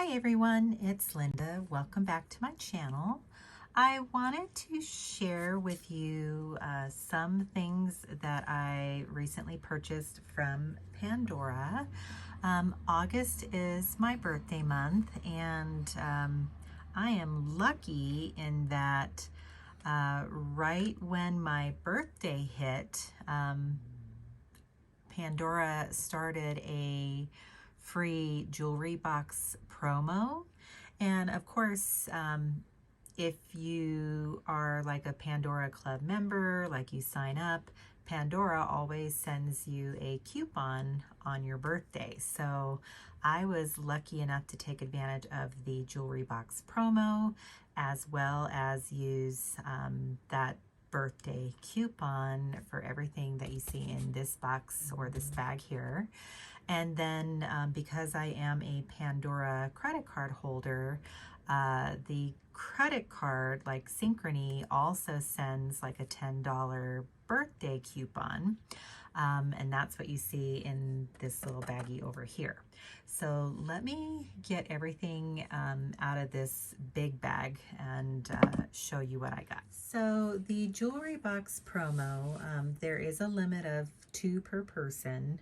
Hi everyone, it's Linda. Welcome back to my channel. I wanted to share with you some things that I recently purchased from Pandora. August is my birthday month, and I am lucky in that right when my birthday hit, Pandora started a free jewelry box promo. And of course, if you are like a Pandora Club member, like you sign up, Pandora always sends you a coupon on your birthday. So I was lucky enough to take advantage of the jewelry box promo, as well as use that birthday coupon for everything that you see in this box or this bag here. And then because I am a Pandora credit card holder, the credit card, like Synchrony, also sends like a $10 birthday coupon. And that's what you see in this little baggie over here. So let me get everything out of this big bag and show you what I got. So the jewelry box promo, there is a limit of 2 per person.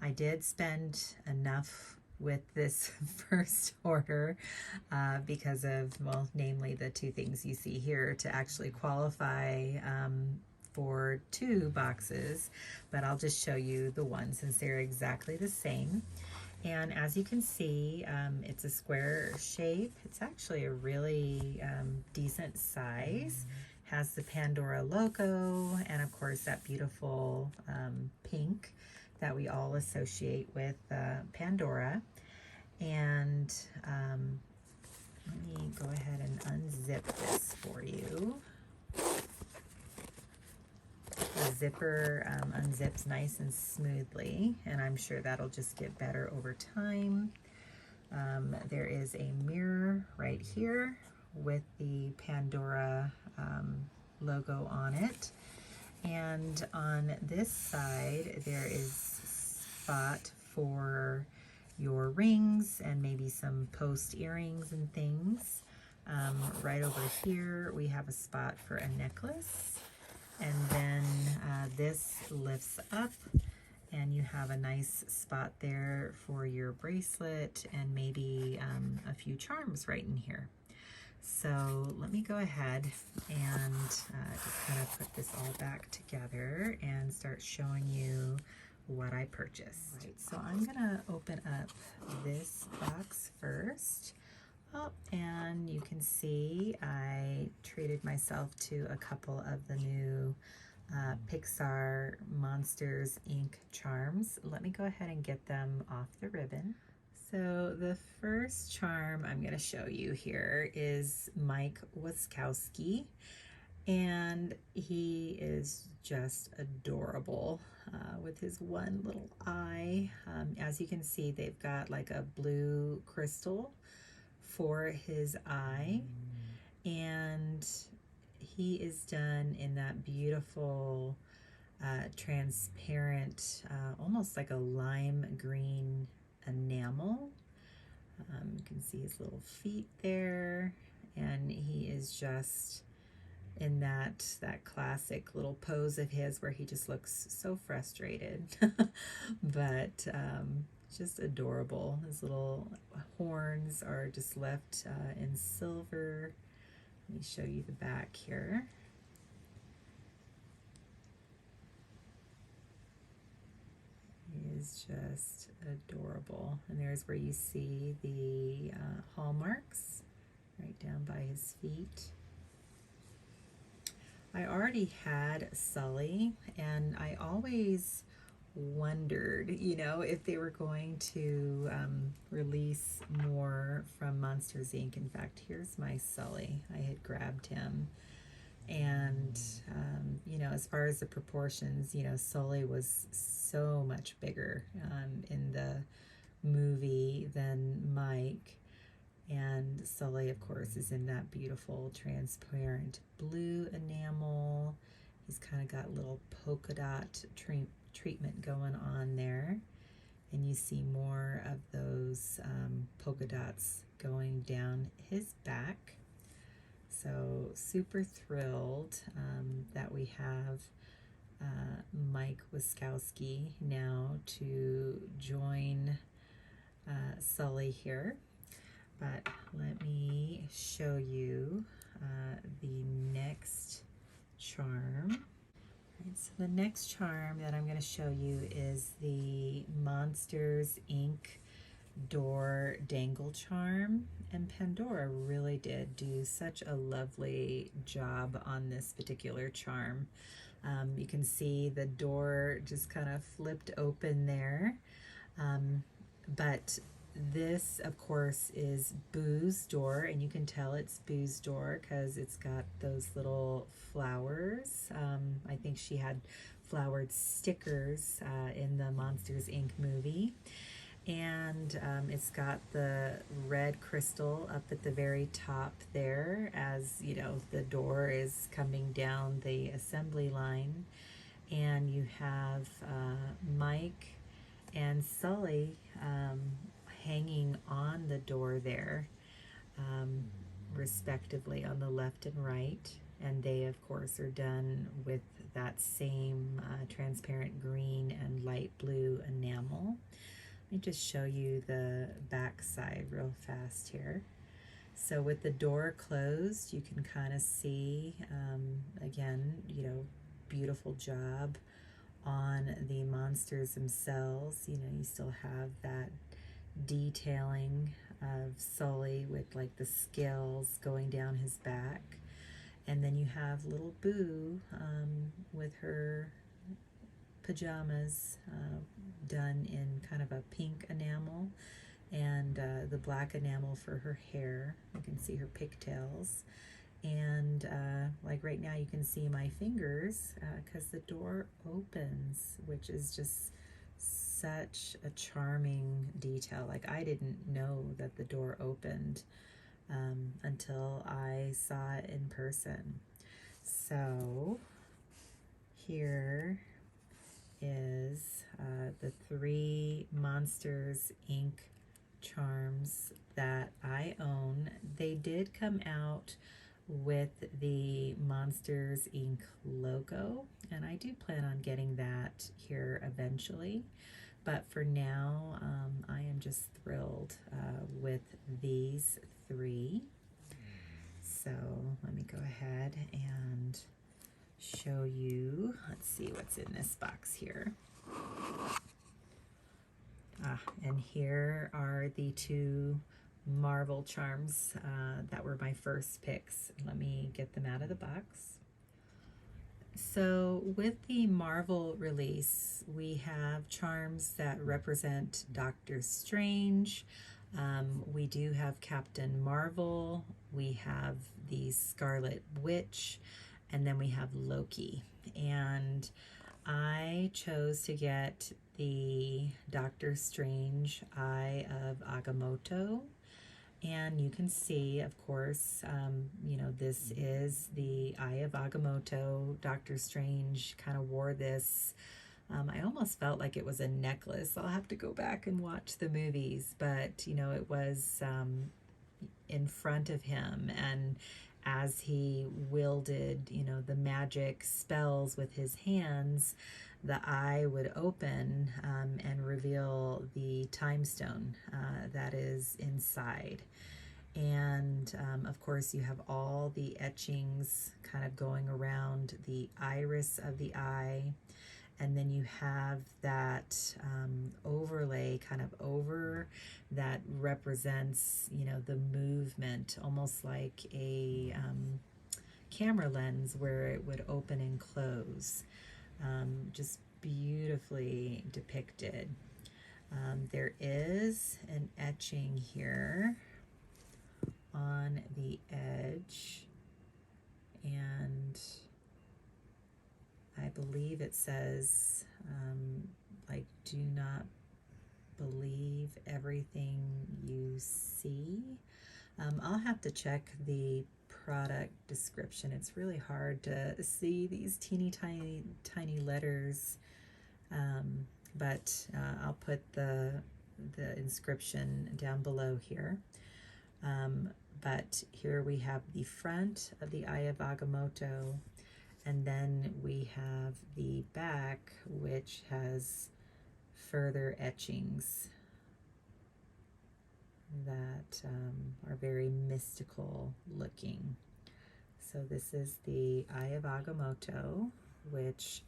I did spend enough with this first order because of, well, namely the 2 things you see here to actually qualify for 2 boxes, but I'll just show you the one since they're exactly the same. And as you can see, it's a square shape. It's actually a really decent size. Has the Pandora logo and of course that beautiful pink that we all associate with Pandora. And let me go ahead and unzip this for you. The zipper unzips nice and smoothly, and I'm sure that'll just get better over time. There is a mirror right here with the Pandora logo on it. And on this side, there is spot for your rings and maybe some post earrings and things. Right over here, we have a spot for a necklace. And then this lifts up and you have a nice spot there for your bracelet and maybe a few charms right in here. So let me go ahead and just kind of put this all back together and start showing you what I purchased. Right, so I'm gonna open up this box first. Oh, and you can see I treated myself to a couple of the new Pixar Monsters Inc. charms. Let me go ahead and get them off the ribbon. So the first charm I'm going to show you here is Mike Wazkowski, and he is just adorable with his one little eye. As you can see, they've got like a blue crystal for his eye, and he is done in that beautiful transparent, almost like a lime green enamel. You can see his little feet there, and he is just in that classic little pose of his where he just looks so frustrated, but just adorable. His little horns are just left in silver. Let me show you the back here. He is just adorable. And there's where you see the hallmarks right down by his feet. I already had Sully, and I always wondered, you know, if they were going to release more from Monsters Inc. In fact, here's my Sully. I had grabbed him, and you know, as far as the proportions, you know, Sully was so much bigger in the movie than Mike. And Sully, of course, is in that beautiful transparent blue enamel. He's kind of got little polka dot treatment going on there. and you see more of those polka dots going down his back. So super thrilled that we have Mike Wazkowski now to join Sully here. But let me show you the next charm. Right, so the next charm that I'm going to show you is the Monsters Inc. door dangle charm, and Pandora really did do such a lovely job on this particular charm. You can see the door just kind of flipped open there, but this of course is Boo's door, and you can tell it's Boo's door because it's got those little flowers. I think she had flowered stickers in the Monsters Inc. movie. And it's got the red crystal up at the very top there, as you know, the door is coming down the assembly line. And you have Mike and Sully hanging on the door there, respectively, on the left and right. And they of course are done with that same transparent green and light blue enamel. Let me just show you the back side real fast here. So with the door closed, you can kind of see, again, you know, beautiful job on the monsters themselves. You know, you still have that detailing of Sully with like the scales going down his back. And then you have little Boo with her pajamas done in kind of a pink enamel, and the black enamel for her hair. You can see her pigtails, and like right now you can see my fingers because the door opens, which is just such a charming detail. Like, I didn't know that the door opened until I saw it in person. So here is the 3 Monsters Inc. charms that I own. They did come out with the Monsters Inc. logo, and I do plan on getting that here eventually. But for now, I am just thrilled with these 3. So let me go ahead and show you. Let's see what's in this box here. And here are the 2 Marvel charms that were my first picks. Let me get them out of the box. So with the Marvel release, we have charms that represent Doctor Strange. We do have Captain Marvel. We have the Scarlet Witch. And then we have Loki. And I chose to get the Doctor Strange Eye of Agamotto. And you can see, of course, you know, this is the Eye of Agamotto. Doctor Strange kind of wore this. I almost felt like it was a necklace. I'll have to go back and watch the movies. But, you know, it was in front of him, and as he wielded, you know, the magic spells with his hands, the eye would open and reveal the time stone that is inside. And of course you have all the etchings kind of going around the iris of the eye. And then you have that overlay kind of over that represents, you know, the movement, almost like a camera lens where it would open and close. Just beautifully depicted. There is an etching here on the edge, and I believe it says, like, do not believe everything you see. I'll have to check the product description. It's really hard to see these teeny tiny letters but I'll put the inscription down below here. But here we have the front of the Eye of Agamotto, and then we have the back, which has further etchings that are very mystical looking. So this is the Eye of Agamotto, which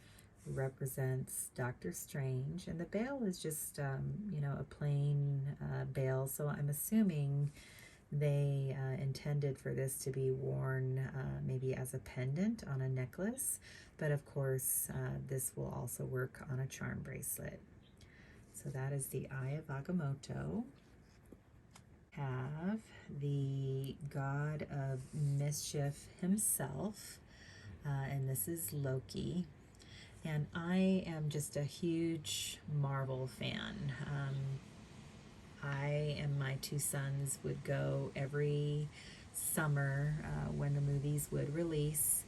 represents Doctor Strange, and the bail is just you know, a plain bail, so I'm assuming they intended for this to be worn maybe as a pendant on a necklace, but of course this will also work on a charm bracelet. So that is the Eye of Agamotto. Have the god of mischief himself, and this is Loki. And I am just a huge Marvel fan. I and my two sons would go every summer when the movies would release.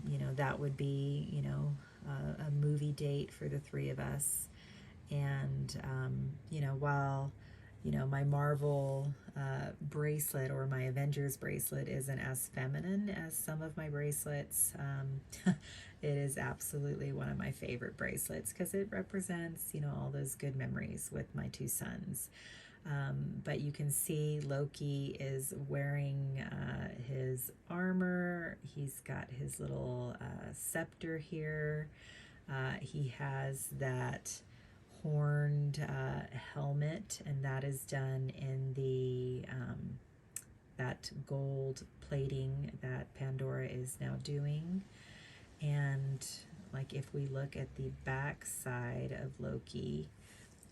You know, that would be, you know, a movie date for the three of us. And, you know, while, you know, my Marvel bracelet or my Avengers bracelet isn't as feminine as some of my bracelets, it is absolutely one of my favorite bracelets because it represents, you know, all those good memories with my two sons. But you can see Loki is wearing his armor. He's got his little scepter here. He has that horned helmet, and that is done in the that gold plating that Pandora is now doing. And like if we look at the back side of Loki,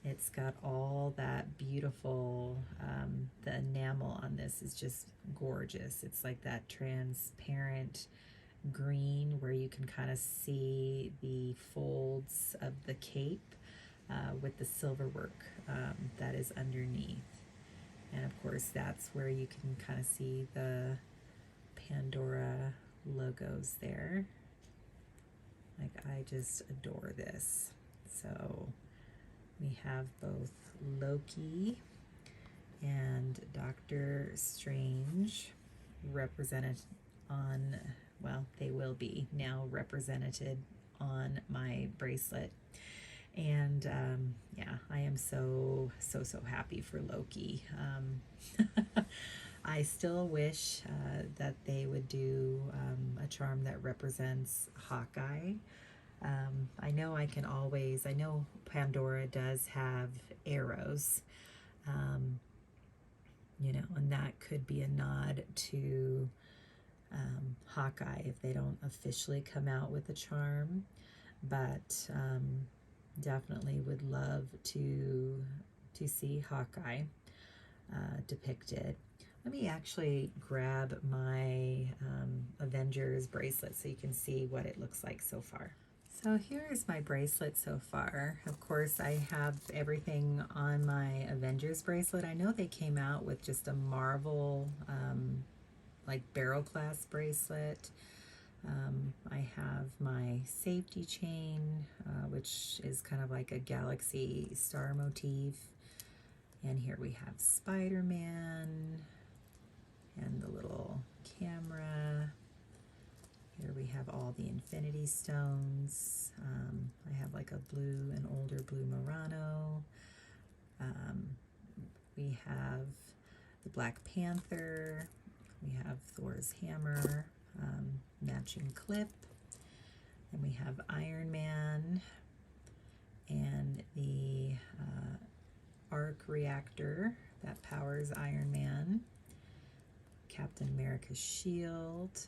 it's got all that beautiful, the enamel on this is just gorgeous. It's like that transparent green where you can kind of see the folds of the cape with the silver work that is underneath. And of course that's where you can kind of see the Pandora logos there. Like, I just adore this. So we have both Loki and Doctor Strange represented on, well, they will be now represented on my bracelet. And yeah, I am so happy for Loki. I still wish that they would do a charm that represents Hawkeye. I know I know Pandora does have arrows, you know, and that could be a nod to Hawkeye if they don't officially come out with a charm, but definitely would love to see Hawkeye depicted. Let me actually grab my Avengers bracelet so you can see what it looks like so far. So here is my bracelet so far. Of course, I have everything on my Avengers bracelet. I know they came out with just a Marvel like barrel clasp bracelet. I have my safety chain, which is kind of like a galaxy star motif. And here we have Spider-Man and the little camera. Here we have all the Infinity Stones. I have like an older blue Murano. We have the Black Panther. We have Thor's hammer, matching clip. And we have Iron Man and the arc reactor that powers Iron Man. Captain America's shield.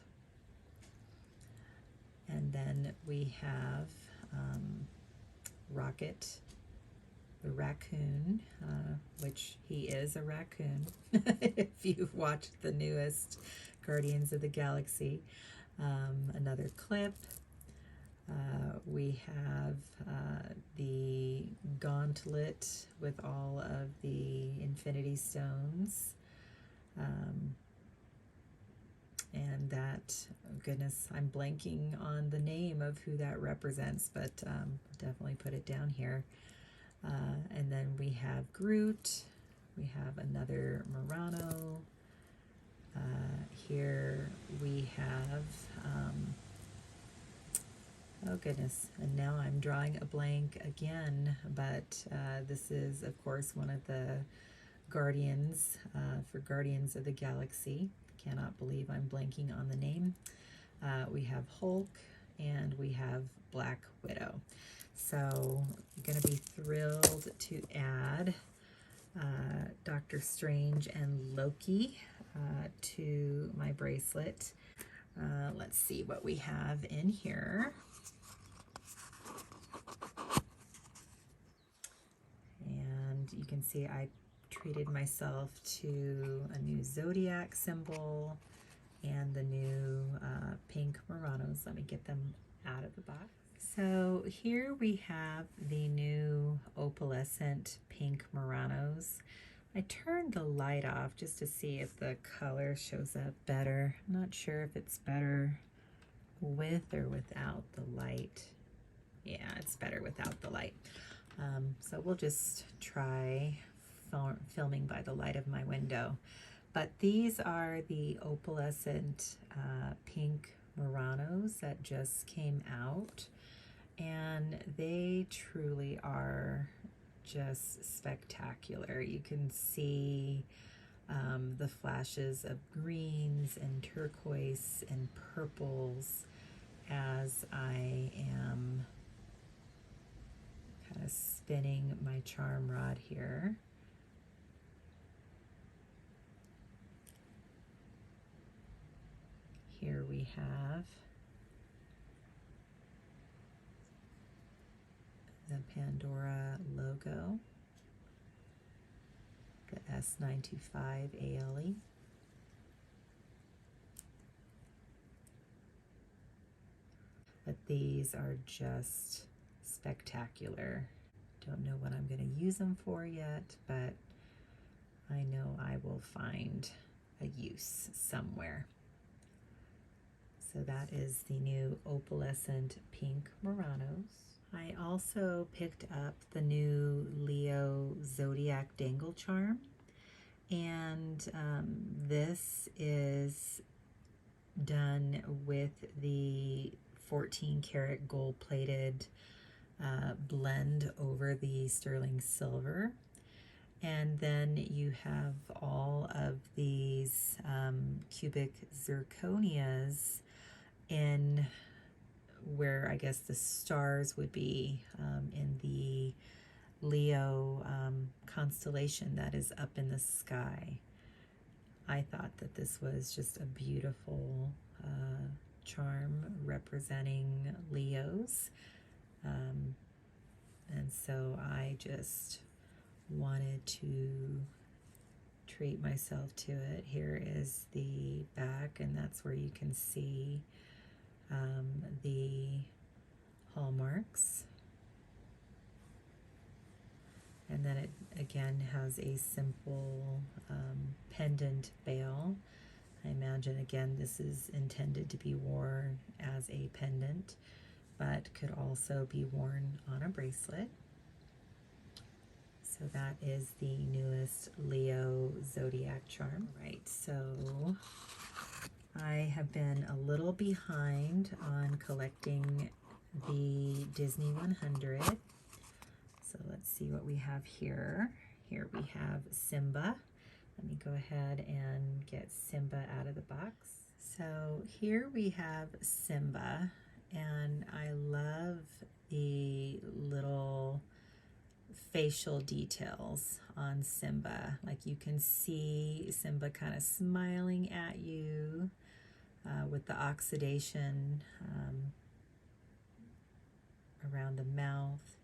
And then we have Rocket, the raccoon, which he is a raccoon if you've watched the newest Guardians of the Galaxy. Another clip. We have the gauntlet with all of the Infinity Stones. And that, oh goodness, I'm blanking on the name of who that represents, but definitely put it down here. And then we have Groot. We have another Murano. Here we have, oh goodness, and now I'm drawing a blank again, but this is, of course, one of the Guardians, for Guardians of the Galaxy. Cannot believe I'm blanking on the name. We have Hulk and we have Black Widow. So I'm going to be thrilled to add Doctor Strange and Loki to my bracelet. Let's see what we have in here. And you can see I treated myself to a new Zodiac symbol and the new pink Muranos. Let me get them out of the box. So here we have the new Opalescent pink Muranos. I turned the light off just to see if the color shows up better. I'm not sure if it's better with or without the light. Yeah, it's better without the light. So we'll just try filming by the light of my window. But these are the Opalescent pink Muranos that just came out, and they truly are just spectacular. You can see the flashes of greens and turquoise and purples as I am kind of spinning my charm rod here. Here we have the Pandora logo, the S925 ALE. But these are just spectacular. Don't know what I'm going to use them for yet, but I know I will find a use somewhere. So that is the new Opalescent pink Muranos. I also picked up the new Leo Zodiac dangle charm, and this is done with the 14 karat gold plated blend over the sterling silver. And then you have all of these cubic zirconias in where I guess the stars would be in the Leo constellation that is up in the sky. I thought that this was just a beautiful charm representing Leos. And so I just wanted to treat myself to it. Here is the back, and that's where you can see the hallmarks. And then it again has a simple pendant bail. I imagine again this is intended to be worn as a pendant, but could also be worn on a bracelet. So that is the newest Leo Zodiac charm. Right, so I have been a little behind on collecting the Disney 100. So let's see what we have here. Here we have Simba. Let me go ahead and get Simba out of the box. So here we have Simba, and I love the little facial details on Simba. Like you can see Simba kind of smiling at you with the oxidation around the mouth.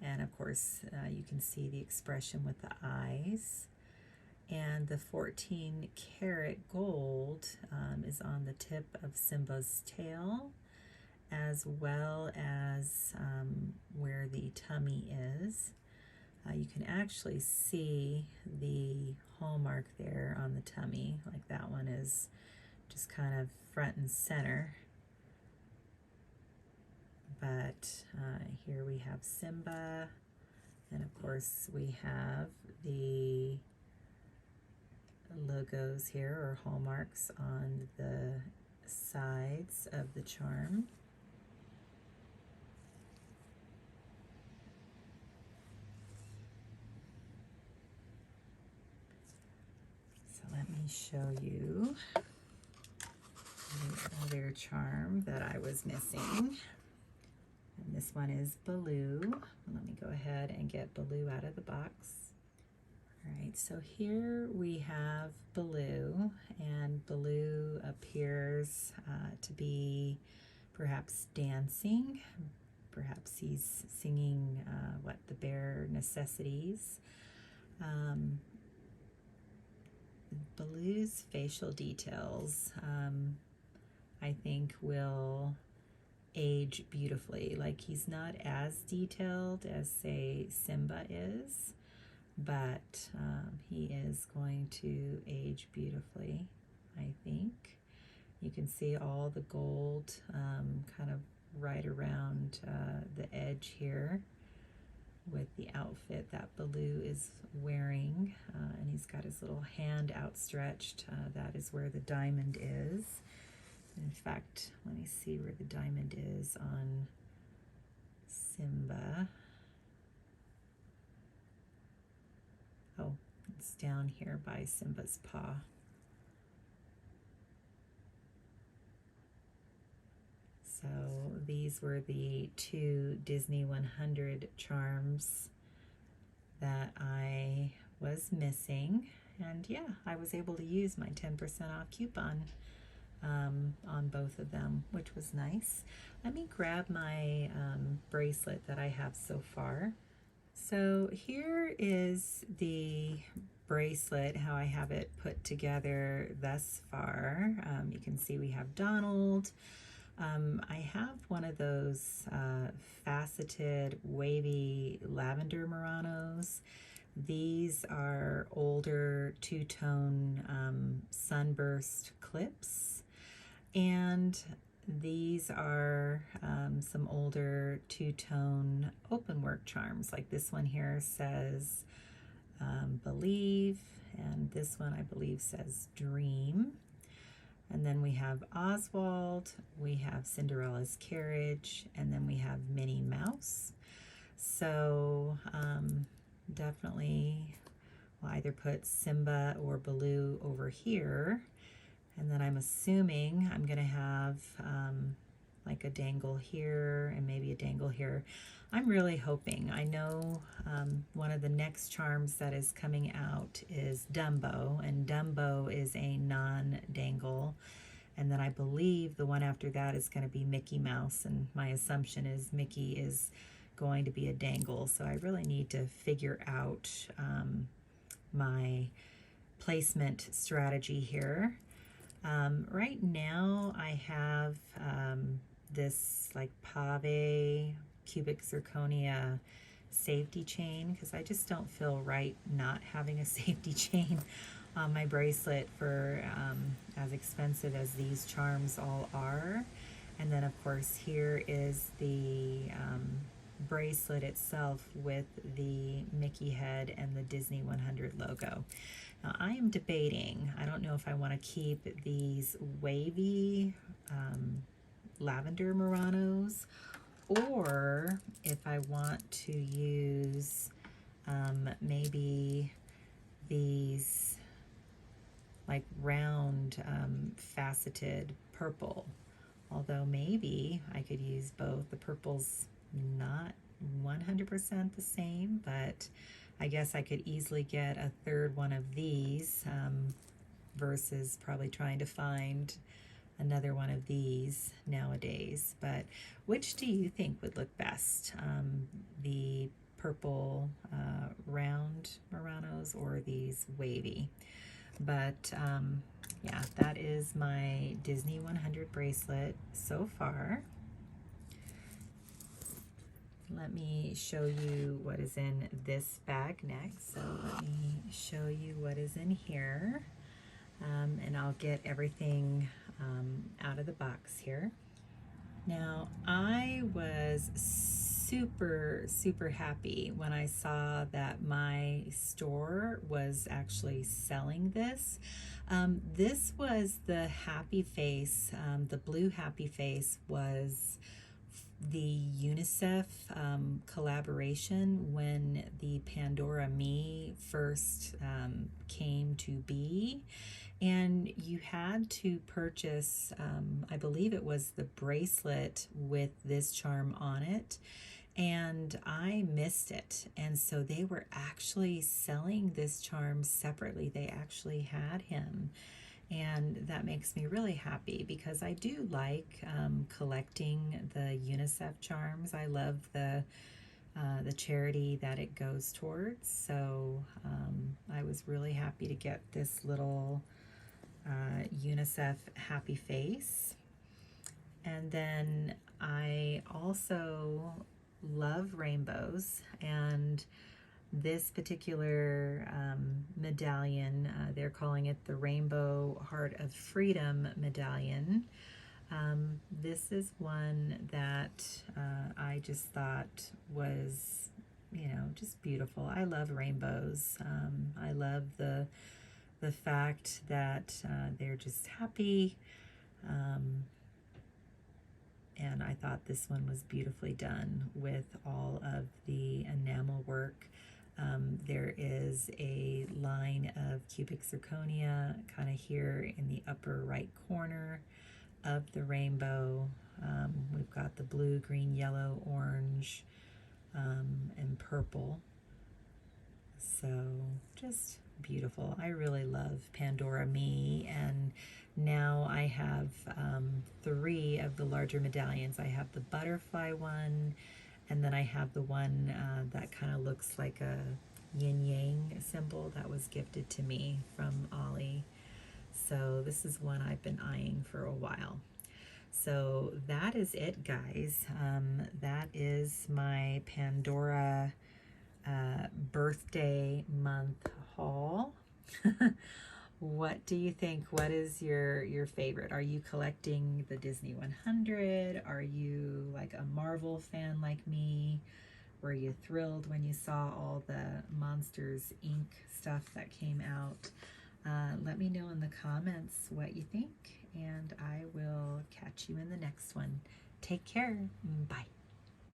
And of course, you can see the expression with the eyes. And the 14 karat gold is on the tip of Simba's tail, as well as where the tummy is. You can actually see the hallmark there on the tummy, like that one is just kind of front and center. But here we have Simba, and of course we have the logos here, or hallmarks, on the sides of the charm. So let me show you the other charm that I was missing. And this one is Baloo. Let me go ahead and get Baloo out of the box. All right, so here we have Baloo, and Baloo appears to be perhaps dancing. Perhaps he's singing the bare necessities. Baloo's facial details, I think, will age beautifully. Like, he's not as detailed as, say, Simba is, but he is going to age beautifully, I think. You can see all the gold kind of right around the edge here with the outfit that Baloo is wearing, and he's got his little hand outstretched. That is where the diamond is. In fact, let me see where the diamond is on Simba. Oh, it's down here by Simba's paw. So these were the 2 Disney 100 charms that I was missing. And yeah, I was able to use my 10% off coupon on both of them, which was nice. Let me grab my bracelet that I have so far. So here is the bracelet, how I have it put together thus far. You can see we have Donald. I have one of those faceted, wavy lavender Muranos. These are older two-tone sunburst clips. And these are some older two-tone open work charms. Like this one here says believe, and this one I believe says dream. And then we have Oswald, we have Cinderella's carriage, and then we have Minnie Mouse. So definitely we'll either put Simba or Baloo over here. And then I'm assuming I'm going to have like a dangle here and maybe a dangle here. I'm really hoping. I know one of the next charms that is coming out is Dumbo, and Dumbo is a non-dangle. And then I believe the one after that is going to be Mickey Mouse, and my assumption is Mickey is going to be a dangle. So I really need to figure out my placement strategy here. Right now I have this like pave cubic zirconia safety chain, because I just don't feel right not having a safety chain on my bracelet for as expensive as these charms all are. And then of course here is the bracelet itself with the Mickey head and the Disney 100 logo. Now I am debating, I don't know if I want to keep these wavy lavender Muranos, or if I want to use maybe these like round faceted purple. Although maybe I could use both. The purple's not 100% the same, but I guess I could easily get a third one of these versus probably trying to find another one of these nowadays. But which do you think would look best? The purple round Muranos or these wavy? But yeah, that is my Disney 100 bracelet so far. Let me show you what is in this bag next. So let me show you what is in here. And I'll get everything out of the box here. Now, I was super happy when I saw that my store was actually selling this. This was the happy face, the blue happy face was the UNICEF collaboration when the Pandora Me first came to be. And you had to purchase, I believe it was the bracelet with this charm on it, and I missed it. And so they were actually selling this charm separately. They actually had him. And that makes me really happy because I do like collecting the UNICEF charms. I love the charity that it goes towards. So I was really happy to get this little UNICEF happy face. And then I also love rainbows, and this particular medallion, they're calling it the Rainbow Heart of Freedom medallion. This is one that I just thought was, you know, just beautiful. I love rainbows. I love the fact that they're just happy. And I thought this one was beautifully done with all of the enamel work. There is a line of cubic zirconia kind of here in the upper right corner of the rainbow. We've got the blue, green, yellow, orange, and purple. So just beautiful. I really love Pandora Me, and now I have 3 of the larger medallions. I have the butterfly one, and then I have the one that kind of looks like a yin-yang symbol that was gifted to me from Ollie. So this is one I've been eyeing for a while. So that is it, guys. That is my Pandora birthday month haul. What do you think? What is your favorite? Are you collecting the Disney 100? Are you like a Marvel fan like me? Were you thrilled when you saw all the Monsters Inc. stuff that came out? Let me know in the comments what you think, and I will catch you in the next one. Take care. Bye.